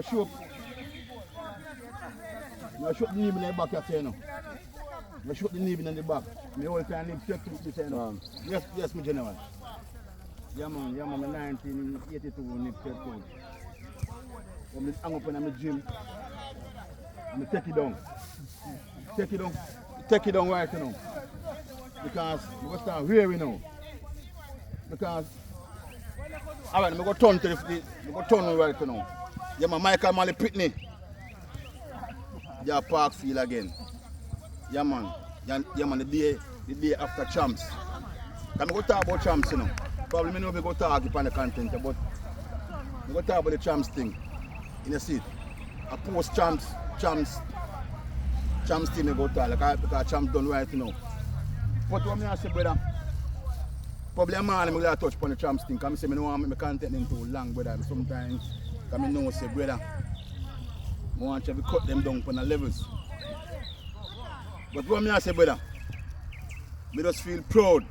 shoot. I shoot the knee in the back, you know. I shoot the knee in the back. Me whole time nib straight to this, you know. Yes, my general. Yeah, man, my 1982 nib straight to. When I hang up in my gym, I take it down. Take it down right now. Because I'm going to start wearing now. Because, alright, I'm going to turn to the right now. Yeah, my Michael Malley Pitney. Yeah, Parkfield again. Yeah, man. Yeah, man, the day after champs. I'm going to talk about champs, you know. Probably me know we go talk upon the content, but I'm going to talk about the champs thing. You know, see, I post champs thing I go talk, like because champs done right, you know. But what I say, brother, probably a man I'm going to touch upon the champs thing, because I say I don't want my content in too long, brother. Sometimes, because I know, say, brother, I want you to cut them down on the levels. But what I say, brother, I just feel proud.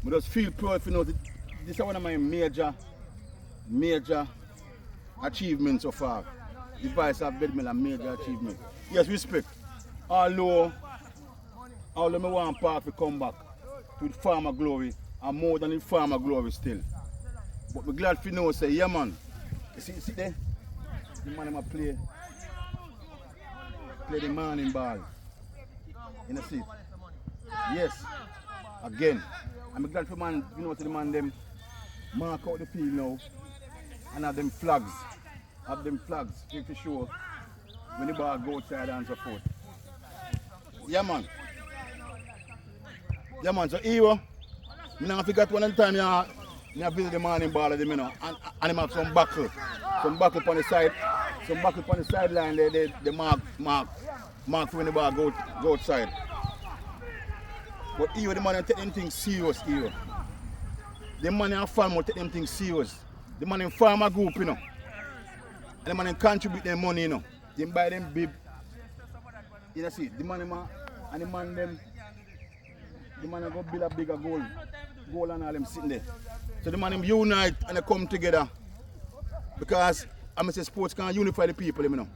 I just feel proud, you know, this is one of my major achievements so far. The Vice of Bedmill a major achievement. Yes, respect. Although I want Park to come back to the farmer glory and more than the farmer glory still. But I'm glad to know, say, yeah man, you see there? The man I play the morning ball. You know, see? Yes. Again. I'm glad for man, you know, to the man them mark out the field now and have them flags. Have them flags to show when the ball go outside and so forth. Yeah man. Yeah man, so Iyah, I forgot one time I visit the morning ball of them, you know, and I have some buckle on the side, some buckle on the sideline, they mark when the ball go outside. But Iyah, the man take them things serious, Iyah. The man in Falmouth take them things serious. The man in farmer group, you know. And the man contribute their money, you know. They buy them bib. You know, see, the man go build a bigger goal and all them sitting there. So the man unite and they come together. Because I say sports can unify the people, you know.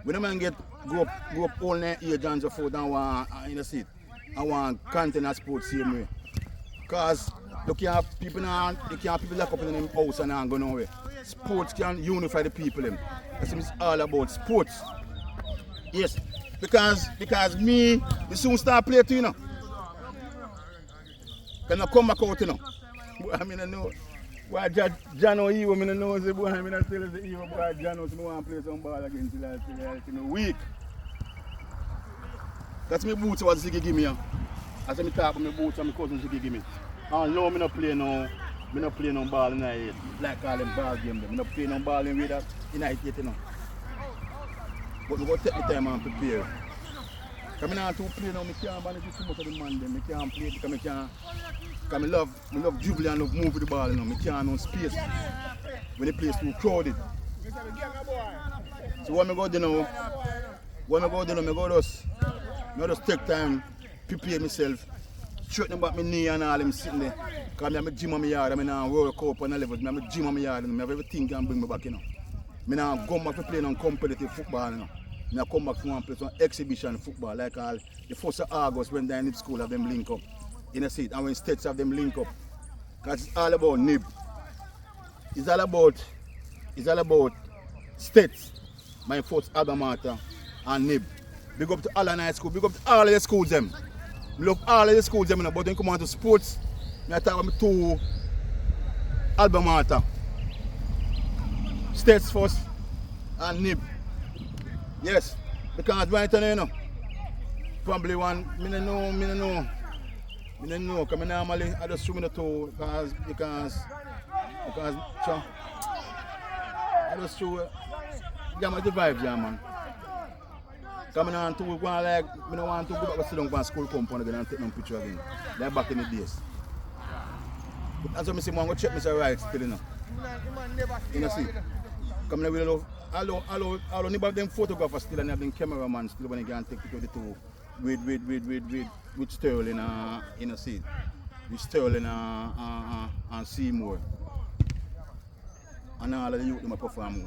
When a man go up all their age and so forth and want, you know, see, I want content and sports same way. Because you can't people lock up in them house and go nowhere. Sports can unify the people. That's what it's all about, sports. Yes, because me soon start playing too, you know. Can I come back out, you know? I mean, I know why John or Iyah, I know the boy, I mean, I tell the Iyah boy, John knows me want to play some ball again till I week. That's my boots what Ziggy give me. As I talk about my boots and my cousin Ziggy give me. And no, I don't play no ball in the head. Like all them ball game. I don't play no ball in with that in the head, you know. But I go take the time and prepare. Because I don't play now, I can't manage too much of the man them. I can't play because I love dribbling and love move with the ball, you know. I can't no space when the place too crowded. So when I go there now, I just take time, prepare myself, straighten back my knee and all them sitting there. Because I have a gym on my yard, I have World Cup on the level, I have a gym on my yard, and I have everything can bring me back, you know. I don't come back to play on competitive football, you know. I come back to one play some exhibition football, like all the 1st of August when they're in school have them link up. You know, see it, and when states have them link up. Because it's all about nib. It's all about states, my first alma mater, and nib. Big up to all the high school, big up to all of the schools them. I love all of the schools them, but when you come on to sports, I talk about my 2 alma mater. States first and nib. Yes, because right now, you know, probably one, I don't know, because normally I just swim in the toe because I just show yeah, the vibes, yeah, man. Because I don't want to go back to sit down on school compound again and take no picture again. Like back in the days. But as I say, man, go check me right still, you know. You know, see. Come here, we love, I'll never them photographers still and have them cameraman still when they can take picture of the two with Sterling you know, see. With Sterling and Seymour. And all of the youth them perform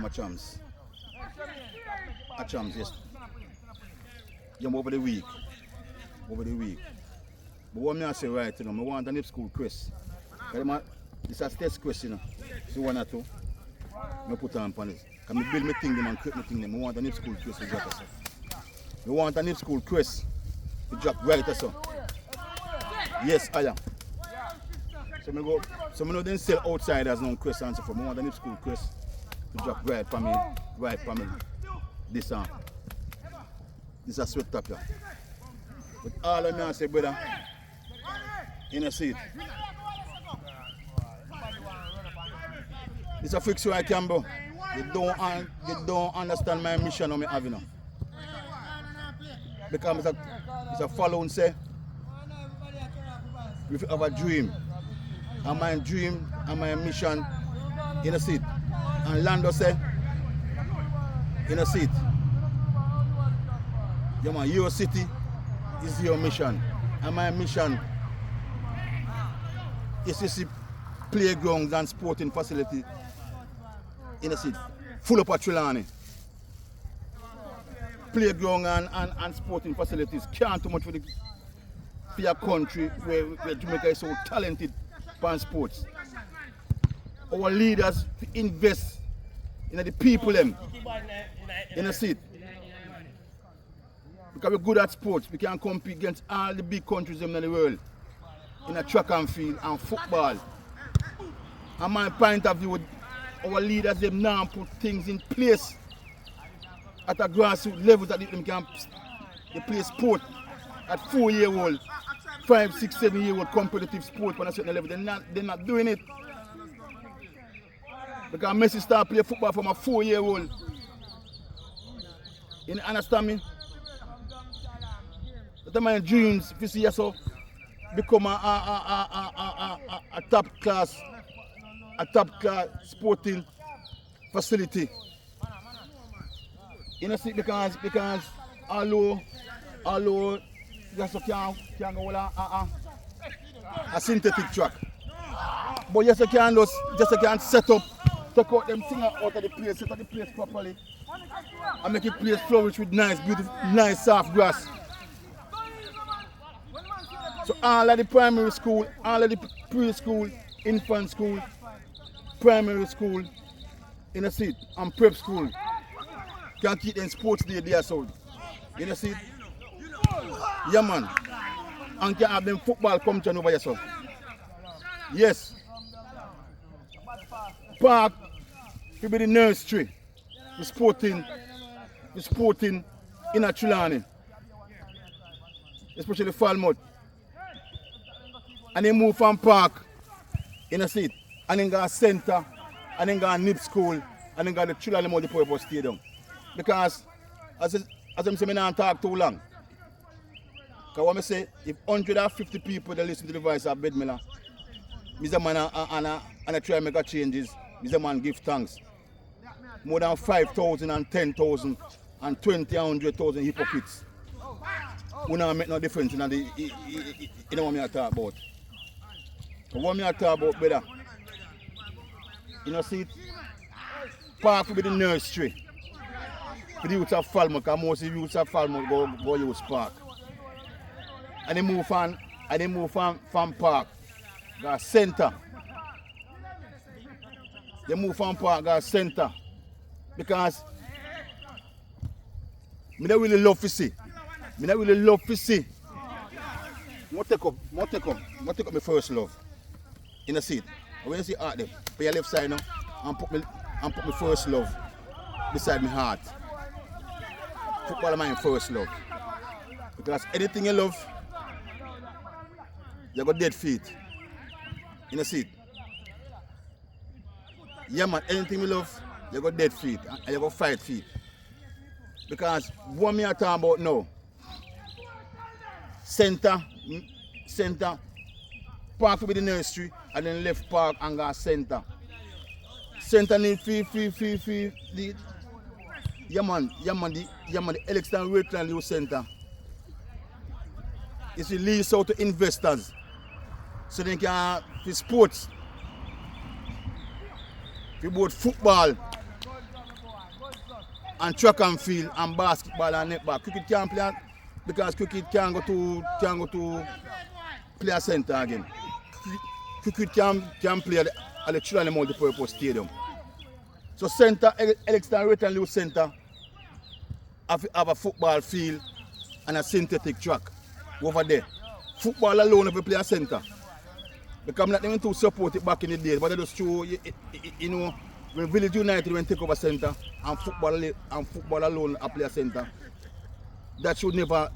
a champs. A champs, yes. Yeah, over the week. But what I say right, I want a nip school quest. It's a test question, you know. So 1 or 2, I put on it. I build my thing them and create my thing them. I want a nip school quest to drop us. I want a nip school quest to drop right us. Yes, Iyah. So I know they sell outsiders no quest and so forth. I want a nip school quest to drop right for me. This is a sweat top here. But all of me I say, brother, you know see it. It's a fix where I can go. You don't understand my mission or my having. Because it's a following say, we have a dream. And my dream and my mission, you know see it. And Lando say, you know see it. Yeah, man, your city is your mission. And my mission is to see playgrounds and sporting facility in the city, full of Trelawney. Playground and sporting facilities can't too much for your country where Jamaica is so talented for sports. Our leaders to invest in the people them in the city. Because we're good at sports, we can compete against all the big countries in the world in a track and field and football. And my point of view, our leaders them now put things in place at a grassroots level that they can play sport at 4-year-old, 5, 6, 7-year-old competitive sport on a certain level. They're not doing it. Because Messi start play football from a 4-year-old. You understand me? That's my dreams, if you see yourself, become a top class sporting facility. You know, see, because although just can go a synthetic track, but yes, you can set up, take out them things out of the place, set up the place properly, and make it place flourish with nice, beautiful, nice soft grass. So all of the primary school, all of the preschool, infant school, primary school, in a seat, and prep school can keep them sports day there so. You know see? Yeah man. And can have them football come turn over yourself. Yes. Park will be the nursery. The sporting in a Trelawney. Especially Falmouth. And they move from park in a seat. And then got center, and then got nip school, and then got the Trelawney multi-purpose stadium. Because as I'm saying, I don't talk too long. Because what I say, if 150 people that listen to the voice of Bedmiller, Mr. Man and I try to make a changes, Mr. Man give thanks. More than 5,000 and 10,000 and 20 and 100,000 hypocrites. We don't make no difference in the you know what I talk about. But what I talk about better, you know see it? Park will be the nursery. For the youths of Falmouth, because most of the youths of Falmouth go use park. And they move from park, got center. They move from park, got center. Because I don't really love to see. I don't really love to see. I take up my first love. In the seat. When you see art there, put your left side now and put my first love beside my heart. Football is my first love. Because anything you love, you got dead feet. In the seat. Yeah man, anything you love, you got dead feet and you got fight feet. Because what me are talking about now, center, park will be the nursery, and then left park and go center. Center need the Elixton Wakeland Youth Center. It's released out to investors so they can for sports. for both football and track and field and basketball and netball. Cricket can't play because cricket can't go to play a centre again. Cricket can play at the children multi-purpose stadium. So centre, Elixton Rate and Lewis Centre have a football field and a synthetic track over there. Football alone if you play a centre. Because I'm not even too support it back in the days, but I just show you know when Village United when take over centre and football alone a play a centre. That should never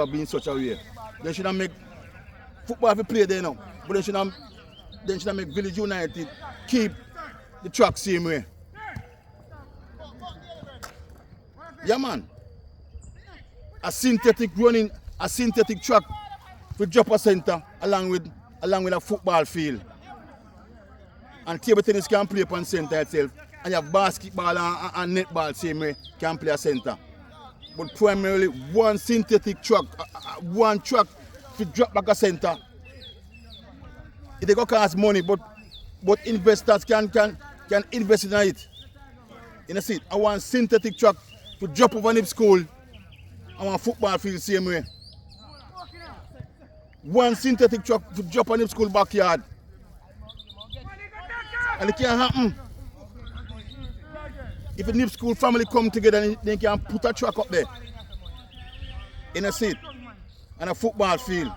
be in such a way. They should not make football if you play there now, but they should not make Village United keep the track same way. Yeah man. A synthetic track with drop a centre along with a football field. And table tennis can play upon centre itself. And you have basketball and netball same way can play a centre. But primarily one synthetic track, one track to drop back a centre. It go cost money, but investors can invest in it. You see, I want synthetic track to drop over Nip School. I want football field same way. One synthetic track to drop on Nip School backyard. And it can't happen. If the Nip School family come together, they can put a track up there. In a seat. And a football field.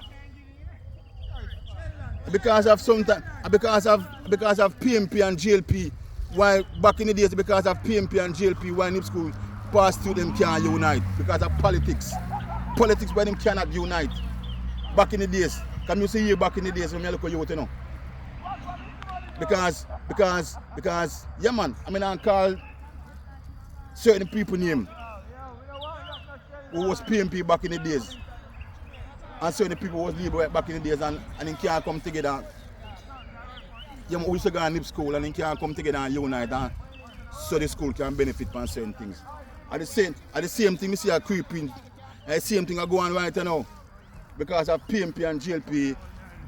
Because of PMP and GLP, why back in the days because of PMP and GLP, why Nip School past to them can't unite. Because of politics. Politics why them cannot unite. Back in the days. Can you see here back in the days when I look at youth, you know? Because yeah man, I mean I call certain people name who was PMP back in the days. And certain people was Labour back in the days and they can't come together. Yeah, we used to go to Nip School and they can't come together and unite and so the school can benefit from certain things. At the same thing, we see a creeping, the same thing I go on right now. Because of PMP and GLP,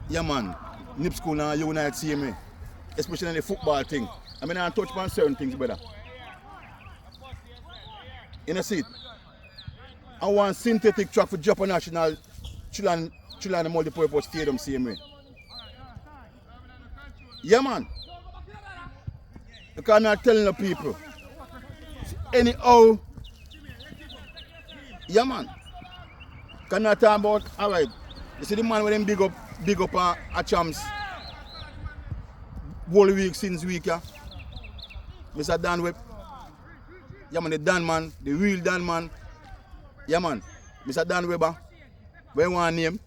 yeah man, Nip School now unite same way. Especially in the football thing. I mean I touch on certain things better. In a seat. I want synthetic track for Japan National Children multi-purpose stadium same way. Yeah man. Because I'm not telling the people. Anyhow, yeah man. Can I talk about alright. You see the man with them big up a champs whole week since week, yeah. Mr. Dan Webb. Yeah man, the Dan man, the real Dan man. Yeah man, Mr. Dan Webber. Where you want name?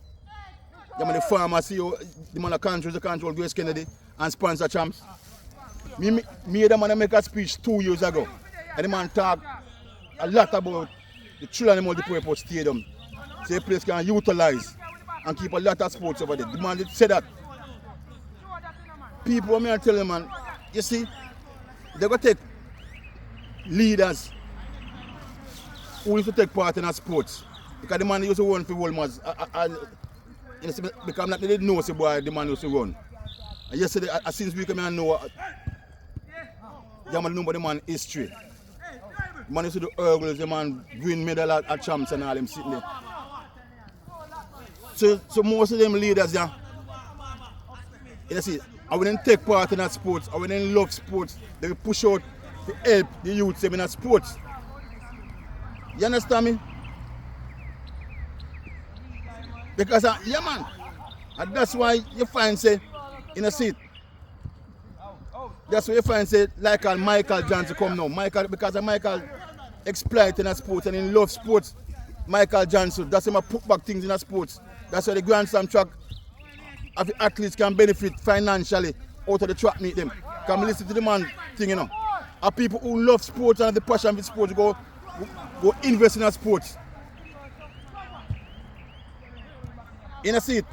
Yeah man, the farmer CEO, the man that control Grace Kennedy and sponsor champs. Me the man make a speech 2 years ago. And the man talk a lot about the children multi-purpose stadium. So the place can utilize and keep a lot of sports over there. The man did say that. People, me tell them, man, you see, they're going to take leaders who used to take part in our sports. Because the man used to run for Walmart. Because I'm not really know boy the man used to run. And yesterday, since we come here, I know the man history. The man used to do hurdles, the man win medal at champs and all them sitting there. So most of them leaders, yeah, you see, I wouldn't take part in that sports, I wouldn't love sports, they will push out to help the youth in that sports. You understand me? Because, yeah man, and that's why you find, say, in a seat, that's why you find, say, like Michael Johnson come now. Because Michael exploit in a sport and he love sports. Michael Johnson, that's him put back things in a sports. That's why the Grand Slam track of the athletes can benefit financially out of the track meet them. Come listen to the man thing, you know. And people who love sports and have the passion for sports go invest in a sports. In a seat.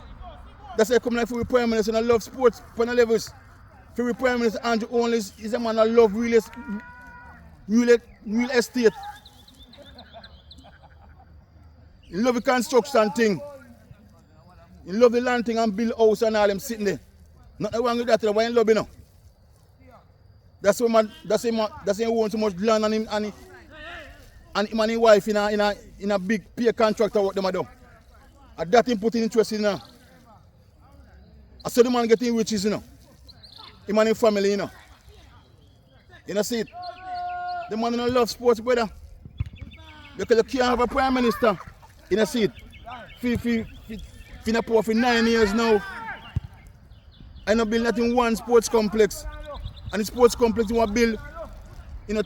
That's why I come like for the Prime Minister and I love sports for the levels. For the Prime Minister Andrew Only is a man that love real estate. He love the construction thing. He love the land thing and build house and all them sitting there. Nothing wrong with that, why you love you know? That's why he owns so much land and him and his wife in a big pay contract what them a do. And that him put in interest in now. I saw the man getting riches, Him and his family, You know see it? The man don't love sports, brother. Because you can't have a prime minister. You know see it? For power for 9 years now. I not build nothing one sports complex. And the sports complex you want to build,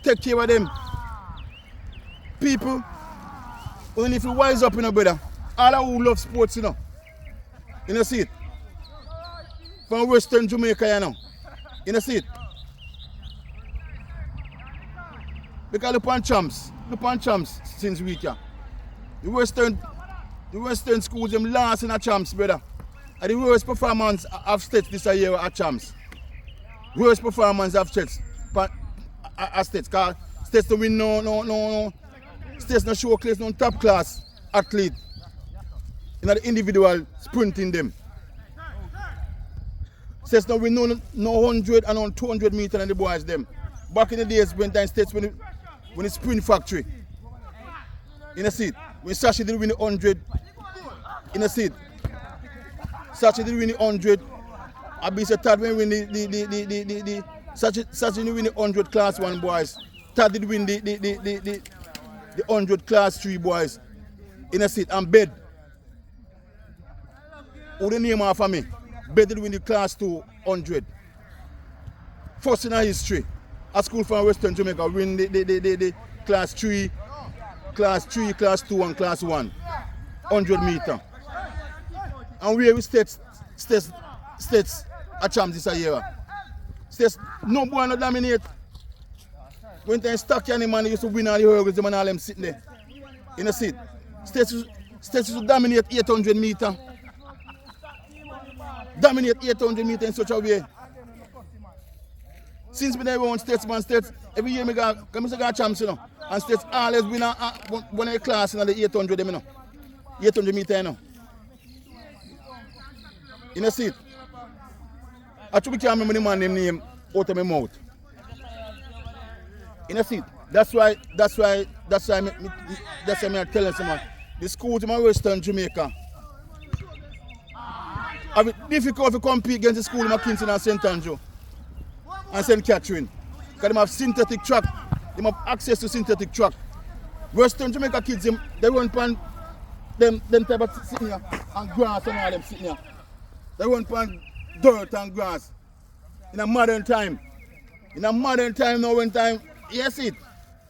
take care of them. People, only if you wise up, brother. All who love sports, You know see it? From Western Jamaica, You see it? Because look on champs since week, The Western schools, them last in a champs, brother. And the worst performance of states this year at champs. Worst performance of states. States, because states don't win no. States not showcase no top class athlete. The individual sprinting them. States don't win no 100 and no 200 meter and the boys them. Back in the days when time states when the sprint factory. You see it? When Sashi did win the 100, you see it? Sashi did win the 100. I be said Tad when win the Sashi did win the 100 class 1 boys. Tad did win the 100 class 3 boys. You see it? And Bed. Who the name of me? Bed did win the class 2 100. First in our history. A school from Western Jamaica win the class 3, class 2 and class 1. 100 meter. And we states a champs this year. States no boy not dominate. When they stuck any man used to win all the hurdles, them and all them sitting there. In the seat. States used to dominate 800 meter. Dominate 800 meter in such a way. Since we never won states, every year I go champs, And states always win one of the class in the 800 them, 800 meter, You see it? I can't remember the man name out of my mouth. You see it? That's why I'm telling someone the schools in Western Jamaica have it difficult to compete against the school in Kingston and St. Andrew and St. Catherine. Because they have synthetic track. They have access to synthetic track. Western Jamaica kids, they run upon them type of sitting here and grass and all them sitting here. They run upon dirt and grass. In a modern time. In a modern time now when time, yes it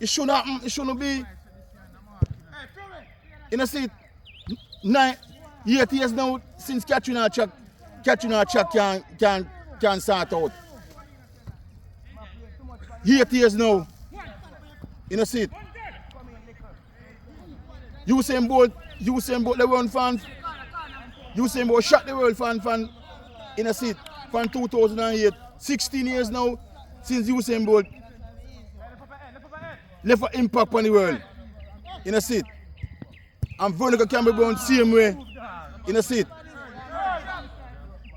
should happen, it shouldn't be. You know see it? 8 years now since catching our track can start out. 8 years now. You know see it? Usain Bolt the world fan. Usain Bolt shot the world fan in a seat from 2008. 16 years now since Usain Bolt left an impact on the world. In a seat. And Veronica Campbell Brown same way. In a seat.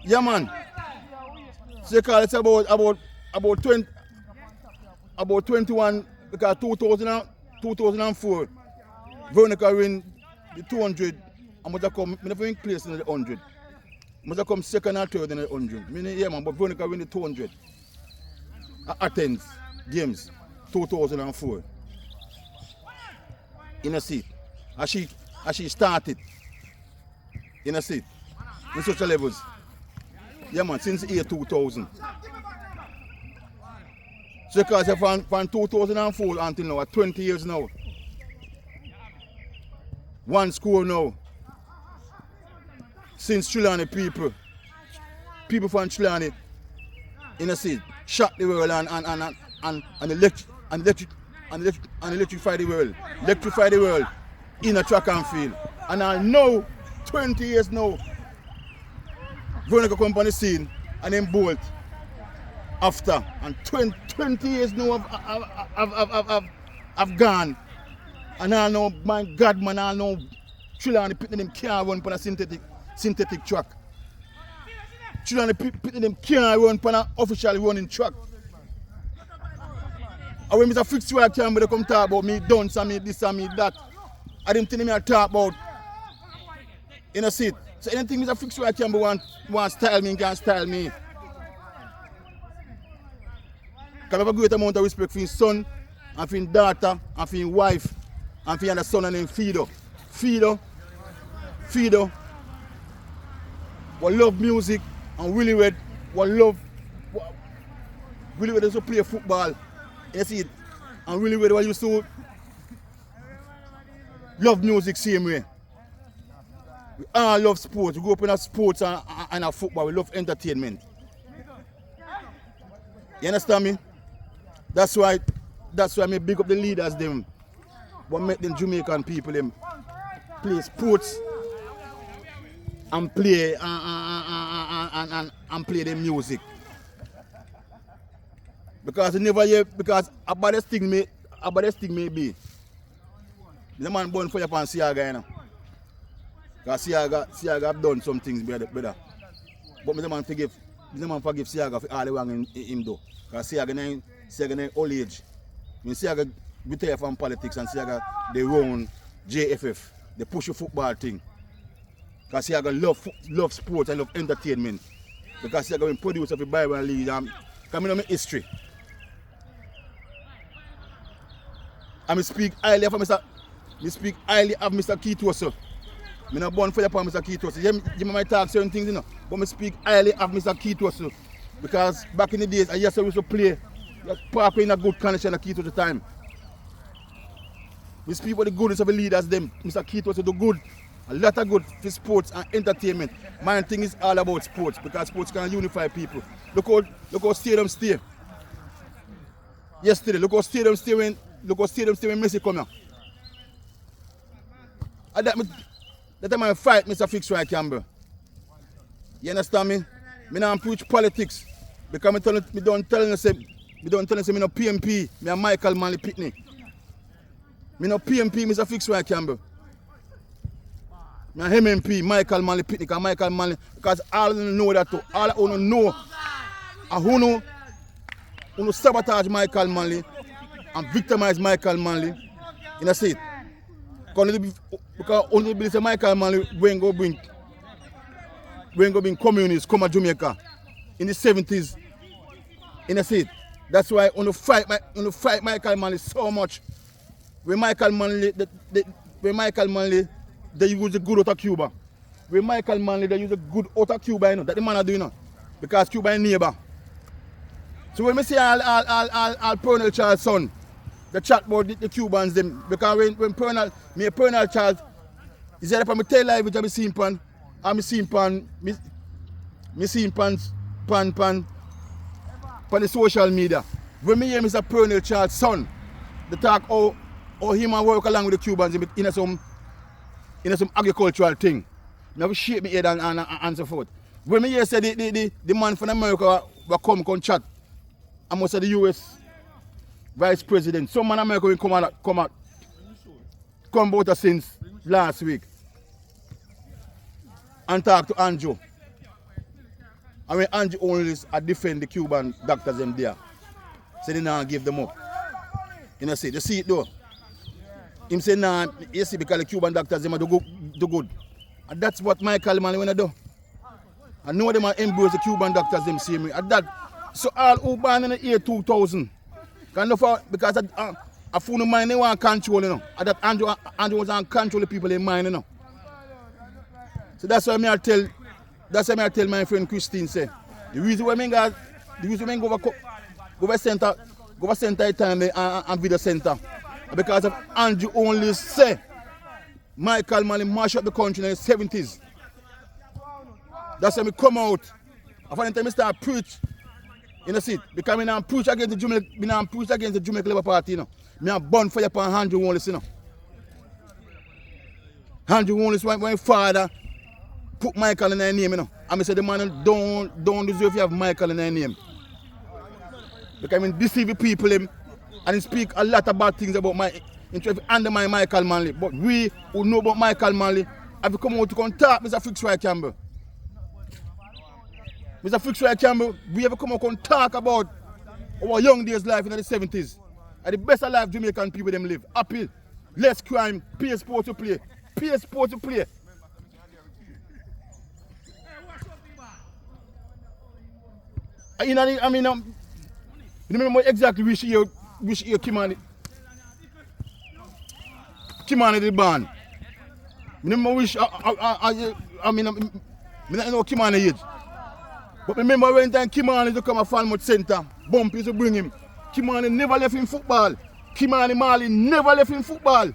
Yeah man. So it's about 21 because 2004 Veronica win the 200 and must have come, I never win place in the 100. Must have come second or third in the 100. Yeah man, but Veronica win the 200 at Athens Games 2004. In a seat. As she started in a seat in such a levels. Yeah man, since the year 2000. So because from 2004 until now, 20 years now. One score now. Since Trelawney people from Trelawney in a seat shot the world and electrify the world. Electrify the world in a track and field. And I know 20 years now, Veronica come on the scene and then Bolt after. And 20 years now I've gone. And I know, my God man, I know Trelawney pitting them can't run on a synthetic track. Trelawney pitting them can't run on an official running track. And when Mr. Fitzroy Campbell come talk about me dance and me this and me that, I didn't think me I talk about, you know, see it. So anything Mr. Fitzroy Campbell want to style me, he can style me. Because I have a great amount of respect for his son, and for his daughter, and for his wife, and for his son and him Fido. Fido, we love music, and Willie Red, Willie Red used to play football, you see it, and Willie Red used to love music same way. We all love sports, we grew up in a sports and a football, we love entertainment. You understand me? That's why I big up the leaders them, but make them Jamaican people them play sports and play and play the music. Because you never hear, because a baddest thing may be the man born for upon Siaga, you know. Because Siaga have done some things better. But the man forgive Siaga for all the wrong in him do. Because Siaga old age. When Siaga retire from politics and Siaga they run JFF, they push a football thing. Because Siaga love sports and love entertainment. Because Siaga been producer of the Bible League coming on history. And I speak highly of Mr. Kitoso. I'm not born for you, Mr. Kitoso. You might talk certain things, you know, but I speak highly of Mr. Kitoso. Because back in the days, I used to play, park in a good condition at Kitoso time. We speak about the goodness of the leaders, them. Mr. Kitoso do good, a lot of good for sports and entertainment. My thing is all about sports, because sports can unify people. Look how Stadium stay. Yesterday, look how Stadium stay when Messi come here. And that time I fight Mr. Fitzroy Campbell. You understand me? I don't preach politics. Because I don't tell you say I no PMP, I am Michael Manley Pitney. I no PMP, Mr. Fitzroy Campbell. I am MMP, Michael Manley Pitney, because Michael Manley, because all of them know that too. All of them know and who sabotage Michael Manley and victimize Michael Manley. You know see it? Because only believe that Michael Manley when go bring communists come to Jamaica in the 70s. You know see it? That's why I fight Michael Manley so much. When Michael Manley they use the good out of Cuba. When Michael Manley they use the good out of Cuba, you know, that the man are doing, you know, because Cuba is neighbor. So when I say all Colonel Charles' son, the chat about the Cubans them, because when Colonel Charles is there from my tail live which I seen pan, I seen pan the social media. When me hear Mr. Colonel Charles' son, they talk how him and work along with the Cubans in some agricultural thing. I have to shake my head and so forth. When me hear say the man from America will come chat, I must say the US Vice President, some man America will come out since last week and talk to Andrew. And when Andrew only defend the Cuban doctors them there, so they now give them up. You know, see it though. Him say nah, you see, because the Cuban doctors them do good. And that's what Michael Manley wanna do. I know them embrace the Cuban doctors them same way. And that, so all who born in the year 2000, because a fool of mine they want control, you know. And that Andrew was on control the people in mind, you know. So that's why I tell my friend Christine say, the reason why I go to center time and video center, because of Andrew only say Michael Manley mash up the country in the 70s. That's why I come out. I find time I start preach. You know, see it? Because I preach against the Jamaica Labour Party, you know. I am born for you upon Andrew Wallace, you know. Andrew Wallace, my father put Michael in their name, you know. And I said the man don't deserve to have Michael in their name. Because I deceive people him and he speak a lot of bad things about in trying to undermine Michael Manley. But we who know about Michael Manley have to come out to contact Mr. Fitzroy Campbell. Mr. Fitzroy Campbell, we have to come out and talk about our young days life in the 70s. are the best alive Jamaican people them live. Happy, less crime, pay sport to play. Pay sport to play. I remember exactly which year Kimani did ban. I remember which I don't know Kimani age. But remember when time Kimani to come to Falmouth Centre, Bumpy to bring him. Kimani never left in football. Kimani Mali never left in football.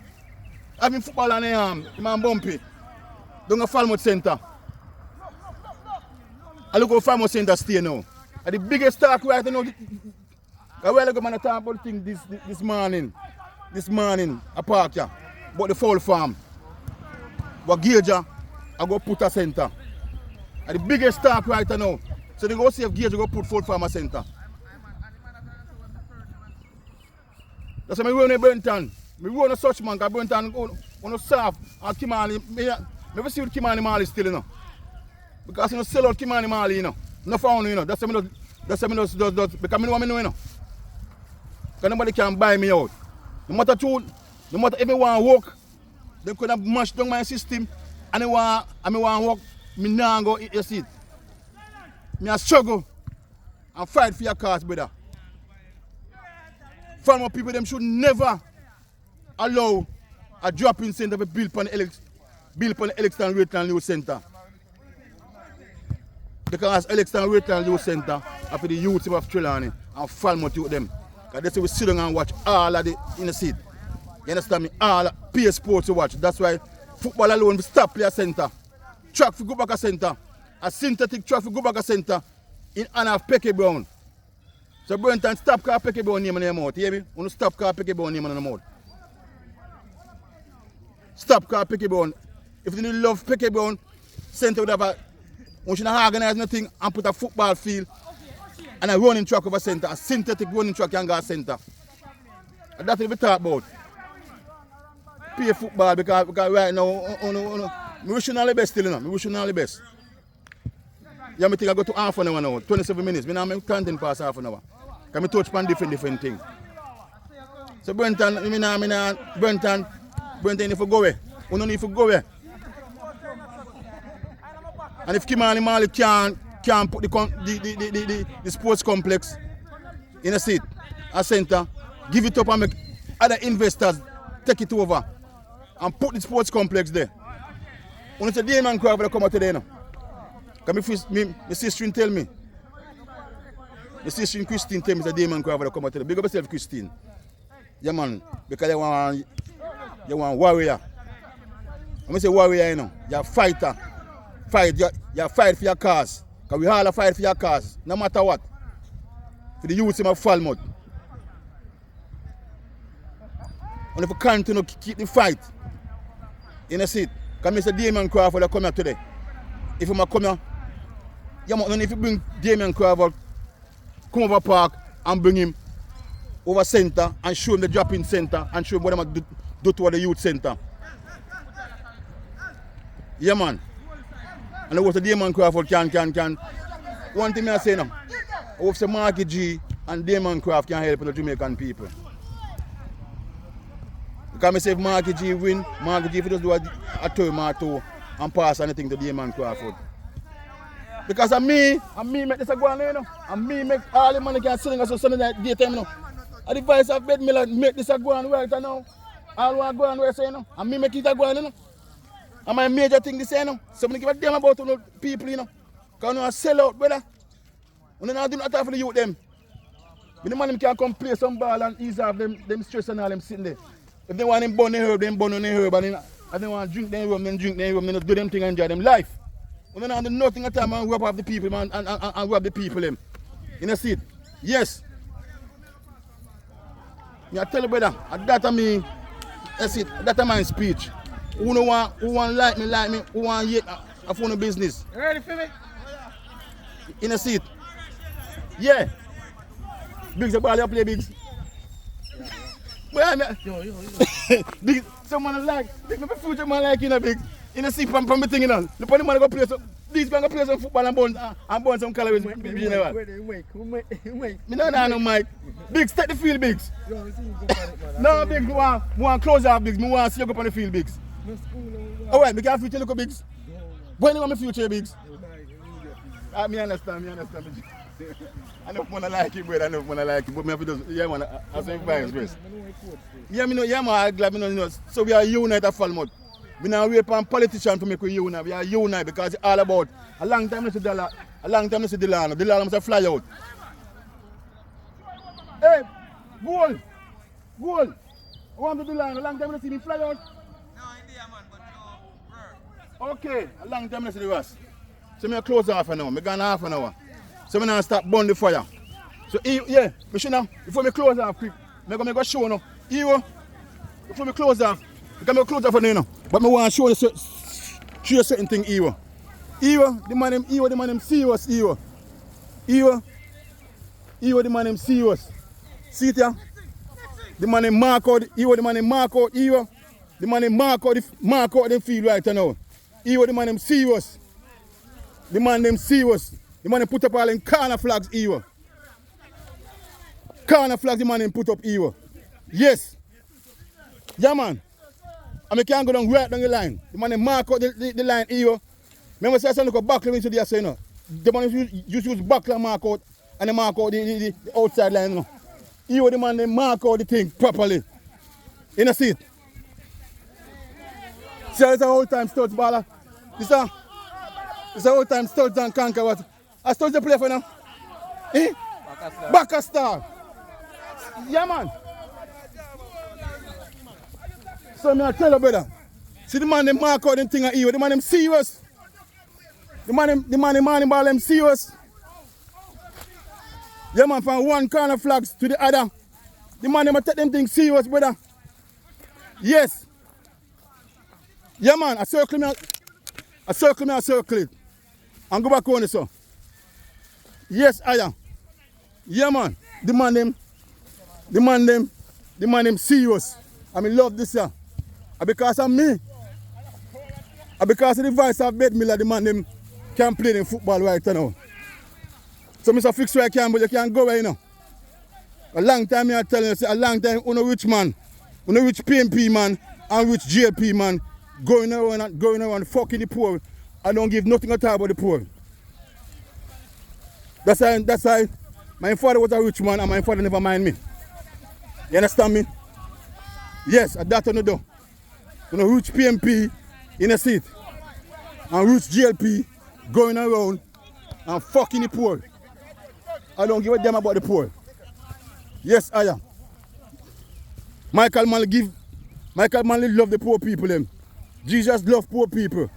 Having football on the arm, man Bumpy. Down at Falmouth Centre. I look how Falmouth Centre stay now. And the biggest talk right now, a while ago man I talk about thing this morning, a park here, about the fowl farm. But Gager, I go put a centre. And the biggest talk right now. So they go see if Gager go put fowl farm a centre. That's why I run a Brenton. I run a such man, because Brenton on a soft and Kimani. I never see what Kimani Mali still, you know. Because you know sell out Kimani Mali, you know. No found, you know. That's why I because I know what I know, you know. Because nobody can buy me out. No matter everyone work, they could have mashed down my system. And I want work, me now go eat your seat. Me struggle and fight for your cause, brother. Farmer people them should never allow a drop-in centre to build upon the Elixton Rayton Youth Centre. Because Elixton Rayton Youth Centre are for the youth of Trelawney and Falmouth youth them. Because that's why we sit down and watch all of the inner seat. You understand me? All pay sports to watch. That's why football alone we stop play a centre. Track for go back a centre. A synthetic track for go back a centre in honor of Pecky Brown. So Brenton stop call Pecky Brown name in your mouth. You hear me? You stop call Pecky Brown name in your mouth. Stop call Pecky Brown. If you love Pecky Brown, centre would have a we should not organize nothing and put a football field and a running track over centre, a synthetic running track and go centre. And that's what we talk about. Play football because right now, we wish you all the best still, you know. We wish you all the best. Yeah, I think I go to half an hour now, 27 minutes. I make content past half an hour. Because I touch on different things. So Brenton, Brenton, if you go away, you don't need to go away. And if Kimani Mali can't put the sports complex in a seat, a centre, give it up and make other investors take it over and put the sports complex there. When it's a Damon Crawford come out today now. Because my sister tell me. My sister Christine tell me that Damon Crawford come out today. Big up yourself, Christine. Yeah man, because you want warrior. When I say warrior, you know, you're a fighter. You fight for your cause. Because we all fight for your cause, no matter what. For the youth of Falmouth. And if you continue to keep the fight, in a seat. Because Mr. Damon Crawford come here today. If you come here, if you bring Damon Crawford, come over park and bring him over centre and show him the drop-in centre and show him what they do to the youth centre. Yeah man. And what the Damon Crawford can. One thing I say now, I hope Marky G and Damon Crawford can help the Jamaican people. Because I say if Marky G win, Marky G if he just do a term or two and pass anything to Damon Crawford. Because of me make this a go on, you know. And me make all the money can sing us on Sunday night daytime, you know. And the voice of Bed Miller make this a go on right now. All want go on where say, you know. And me make it a go on, you know. And my major thing this, you know. So I give a damn about people, you know. Because I sell out, brother. And then I do not have for the youth them. But the man can come play some ball and ease off them stress and all them sitting there. If they want them burn their herb, them burn on their herb. And they want to drink their rum, then drink their rum. Then do them thing and enjoy them life. And then I do nothing at time and rob off the people, man, and rob the people them. You know, see it? Yes. I tell you, brother, that me, that's it, that's my speech. Who want like me, who want hate, I phone no business. You ready for me? In a seat. Yeah. Biggs, the ball you play, Biggs. Yo. Biggs, someone like, Biggs, my future man like, you know, Biggs. In a seat from the thing, you know. The funny man go play so. These men play some football and burn some calories. Me no know no Mike. Biggs, take the field, Biggs. No, Biggs, me want close off Biggs. Me want to see you go on the field, Biggs. Alright, me can future look at Biggs. When you want my future, Biggs? Me understand. I know when I like it, brother. But me have to do, yeah, man, I say vibes, Grace. Yeah, me know, yeah, man, I'm glad me know. So we are united at Falmouth. We now wait for politicians to make we unite. We are united because it's all about a long time to see Dollar, a long time to see Delano. Delano must fly out. Hey, goal. I want to Delano. A long time to see me fly out. No, India, man, but no. Okay, a long time to see the rest. So me close half an hour. Me gone half an hour. So me now start burn the fire. So yeah, me should now before me close off quick. Me go show now. Iyah, before me close off. Because I close off on you know. But I want to show you a certain thing, Iyah. Iyah, the man name serious, Iyah. Iyah, the man name serious. See it here? The man name mark out, Iyah, the man name mark out, Iyah. The man name mark out the field right now. Iyah, the man name serious. The man name serious. The man name put up all in corner flags, Iyah. Corner flags, the man name put up, Iyah. Yes. Yeah, man. And I can't go down right down the line. The man mark out the line here. Remember say I look at backline into the you know. The man use backline mark out and they mark out the outside line. You know. Here the man they mark out the thing properly. You know see it? See it's a whole time studs baller. It's a whole time studs and conquer what? I studs the play for now. Eh? Backer star. Yeah man. So I tell you brother, see the man them mark out them thing at you, the man them serious. The man ball them serious. Yeah man, from one corner flags to the other. The man them take them things serious, brother. Yes. Yeah man, I circle it. And go back on it so. Yes, Iyah. Yeah man, the man them serious. I mean love this year. Because of me, because of the vice of Bed Miller, the man them can play in football right now. So Mr. Fix where I can, but you can't go where you know. A long time I tell you, a long time on a rich man, on a rich PMP man and rich JLP man going around fucking the poor. I don't give nothing at all about the poor. That's why my father was a rich man and my father never mind me. You understand me? Yes, at that on the door. You know, rich PMP in a seat and rich GLP going around and fucking the poor. I don't give a damn about the poor. Yes, Iyah. Michael Manley love the poor people them. Jesus love poor people.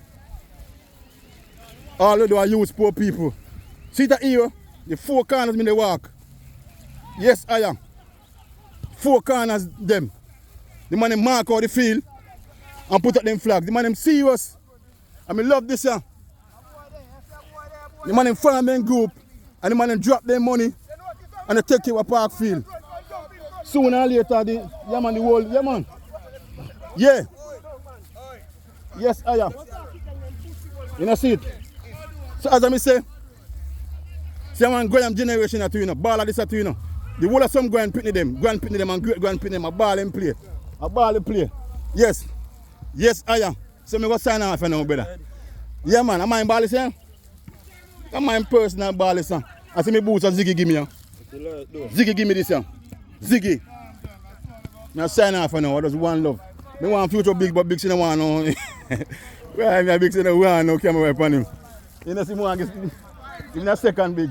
All of them are use poor people. See that here? The four corners in the walk. Yes, Iyah. Four corners them. The man mark out the field and put up them flags. The man serious. I mean love this here. The man farming group and the man drop their money and they take you a park field. Sooner or later the whole Yeah. Yes, Iyah. You know see it. So as I say, see man Graham generation at you know, Ballaz this at you know. The whole of some grand pitney them and great grand pitney them a ball and play. A ball and play. Yes. Yes, Iyah. So me go sign off now, brother. Yeah man, am I in Ballaz here? Am I in personal Ballaz here? I see me boots and Ziggy give me here. Ziggy give me this here. Ziggy. I sign off now, just one love. Me want future big but big no want no. Why me big no want no camera upon him. You know see more give me a second big.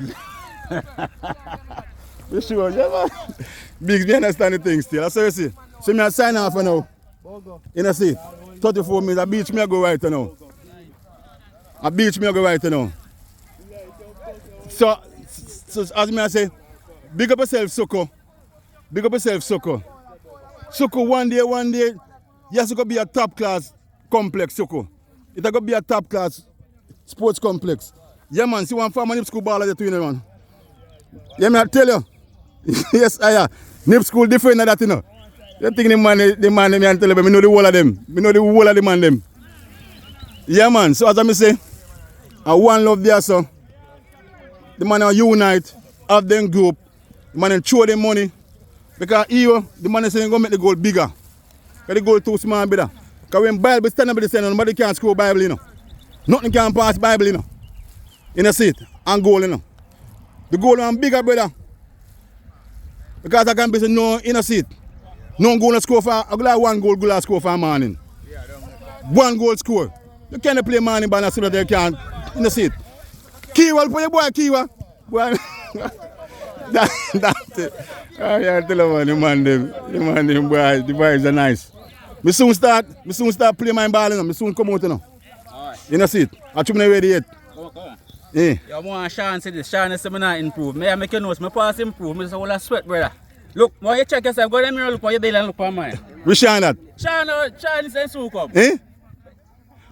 You sure? Yeah man. Big me understand the thing still. That's what you see. So me sign off now. You know see. 34 minutes, a beach me I go right now. A beach me I go right now. So as me I say, big up yourself, Soko. Big up yourself, Soko. Soko, one day, yes, it's going to be a top class complex, Soko. It's going to be a top class sports complex. Yeah, man, see one farmer nip school ball at the twin, man. Yeah, me I tell you. Yes, Iyah. Nip school different than that, you know. You think the man me and tell you, me know the whole of them. Me know the whole of the man them. Yeah, man, so as I say, And one love there, so. The man are unite, have them group, the man throw them money. Because here, the man is saying go make the goal bigger. Because the goal too small, brother. Because when Bible stand up, they say nobody can score Bible, you know. Nothing can pass Bible, you know. You know, see it, and goal, you know. The goal is bigger, brother. Because I can be saying no, you know, see it. No goal to score for, I go like one goal to score for a morning. One goal score. You can't play morning ball so that they can't, you know, see it. Kiwa, for your boy Kiwa. Boy, that's it. Oh, yeah, tell you, the man, boy, the boys are nice. Me soon start playing my ball, you know. Me soon come out, you know. Alright. You know, see it. I think I'm ready yet. Okay. Yeah. You want Sean say this. Sean is not improve. May I make you know, my pass improve. I say, well, I sweat, brother. Look, when you check yourself, go to the mirror, look on your belly and look on mine. We Sean that? Sean is in Sukum. Eh?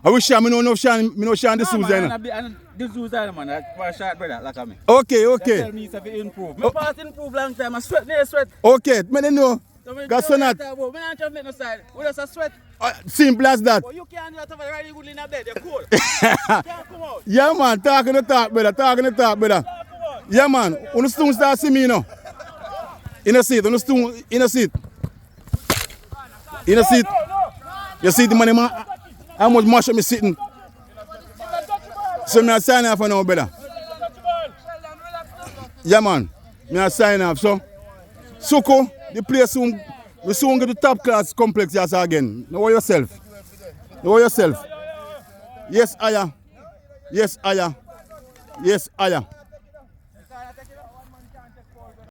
I wish Sean, me know Sean the Susan. And the Susan, man, that's for a short brother, like me. Okay. Tell me if you improve. My pass improve long time. I sweat, me sweat. Okay, me don't know. Because so not. Me not just make no side. We just sweat. Simple as that. But you can't do that over right good in a bed. You're cold. You can't come out. Yeah, man, talking the talk, brother. Yeah, man, when the students start see me, you know. In a seat, in a seat. You see the money, man? How much much am I sitting? So me sign off for now, brother. Yeah, man, me sign off. So, Suko, the place soon, we soon get the top class complex yes again. Know yourself. Yes, Iyah. Yes, Iyah.